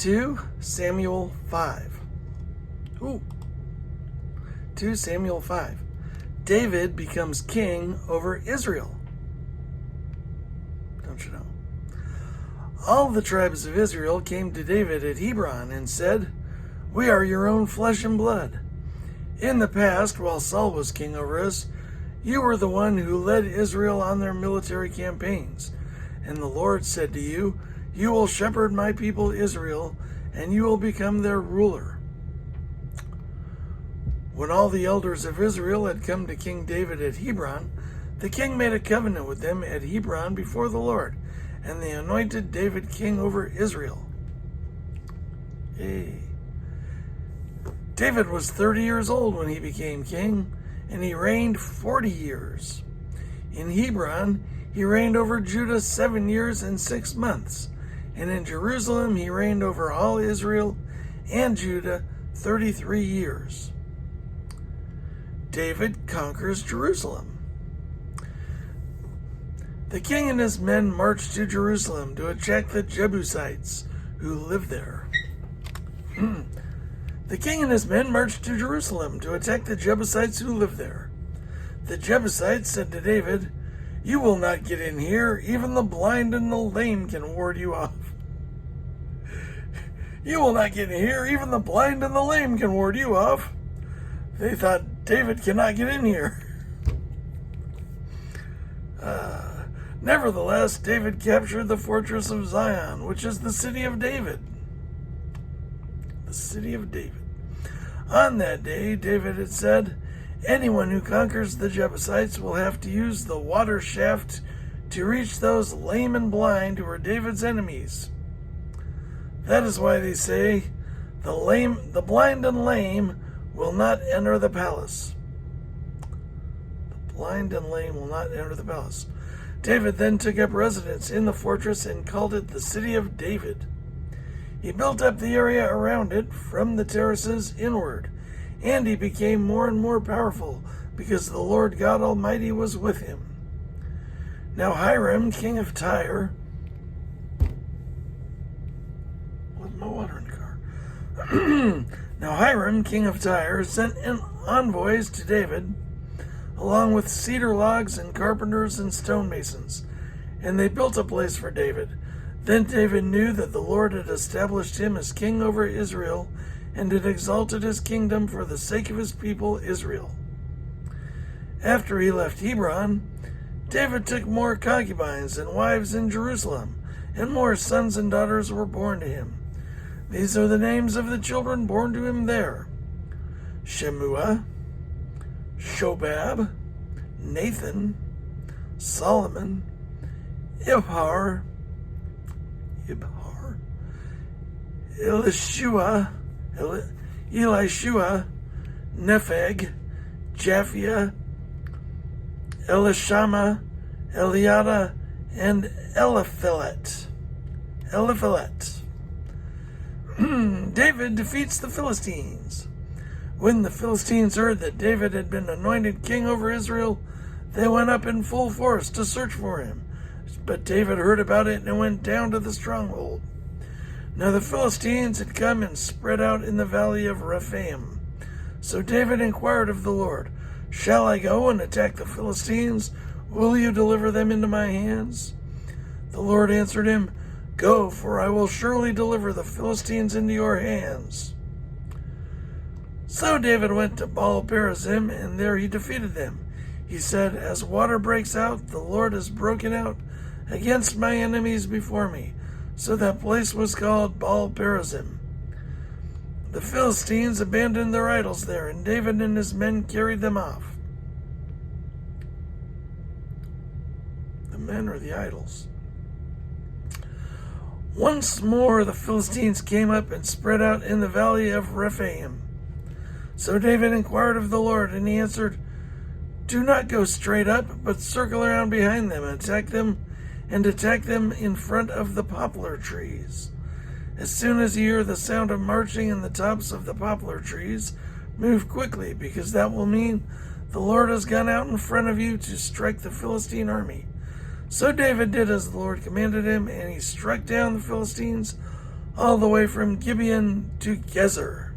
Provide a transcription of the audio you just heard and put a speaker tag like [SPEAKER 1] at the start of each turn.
[SPEAKER 1] 2 Samuel 5. 2 Samuel 5. David becomes king over Israel. Don't you know? All the tribes of Israel came to David at Hebron and said, "We are your own flesh and blood. In the past, while Saul was king over us, you were the one who led Israel on their military campaigns. And the Lord said to you, 'You will shepherd my people Israel, and you will become their ruler.'" When all the elders of Israel had come to King David at Hebron, the king made a covenant with them at Hebron before the Lord, and they anointed David king over Israel. David was 30 years old when he became king, and he reigned 40 years. In Hebron, he reigned over Judah 7 years and 6 months, and in Jerusalem he reigned over all Israel and Judah 33 years. David conquers Jerusalem. The king and his men marched to Jerusalem to attack the Jebusites who lived there. The king and his men marched to Jerusalem to attack the Jebusites who lived there. The Jebusites said to David, "You will not get in here. Even the blind and the lame can ward you off." "You will not get in here. Even the blind and the lame can ward you off." They thought, David cannot get in here. Nevertheless, David captured the fortress of Zion, which is the city of David. The city of David. On that day, David had said, "Anyone who conquers the Jebusites will have to use the water shaft to reach those lame and blind who are David's enemies." That is why they say, the blind and lame will not enter the palace. The blind and lame will not enter the palace. David then took up residence in the fortress and called it the City of David. He built up the area around it from the terraces inward, and he became more and more powerful because the Lord God Almighty was with him. Now Hiram, king of Tyre, with my watering car. Now Hiram, king of Tyre, sent envoys to David, along with cedar logs and carpenters and stonemasons, and they built a place for David. Then David knew that the Lord had established him as king over Israel and had exalted his kingdom for the sake of his people Israel. After he left Hebron, David took more concubines and wives in Jerusalem, and more sons and daughters were born to him. These are the names of the children born to him there: Shemua, Shobab, Nathan, Solomon, Ibhar, Elishua, Nepheg, Japhia, Elishama, Eliada, and Eliphelet. David defeats the Philistines. When the Philistines heard that David had been anointed king over Israel, they went up in full force to search for him. But David heard about it and went down to the stronghold. Now the Philistines had come and spread out in the valley of Rephaim. So David inquired of the Lord, "Shall I go and attack the Philistines? Will you deliver them into my hands?" The Lord answered him, "Go, for I will surely deliver the Philistines into your hands." So David went to Baal-perazim, and there he defeated them. He said, "As water breaks out, the Lord has broken out against my enemies before me." So that place was called Baal-perazim. The Philistines abandoned their idols there, and David and his men carried them off. The men are the idols. Once more the Philistines came up and spread out in the valley of Rephaim. So David inquired of the Lord, and he answered, "Do not go straight up, but circle around behind them and attack them in front of the poplar trees. As soon as you hear the sound of marching in the tops of the poplar trees, move quickly, because that will mean the Lord has gone out in front of you to strike the Philistine army." So David did as the Lord commanded him, and he struck down the Philistines, all the way from Gibeon to Gezer.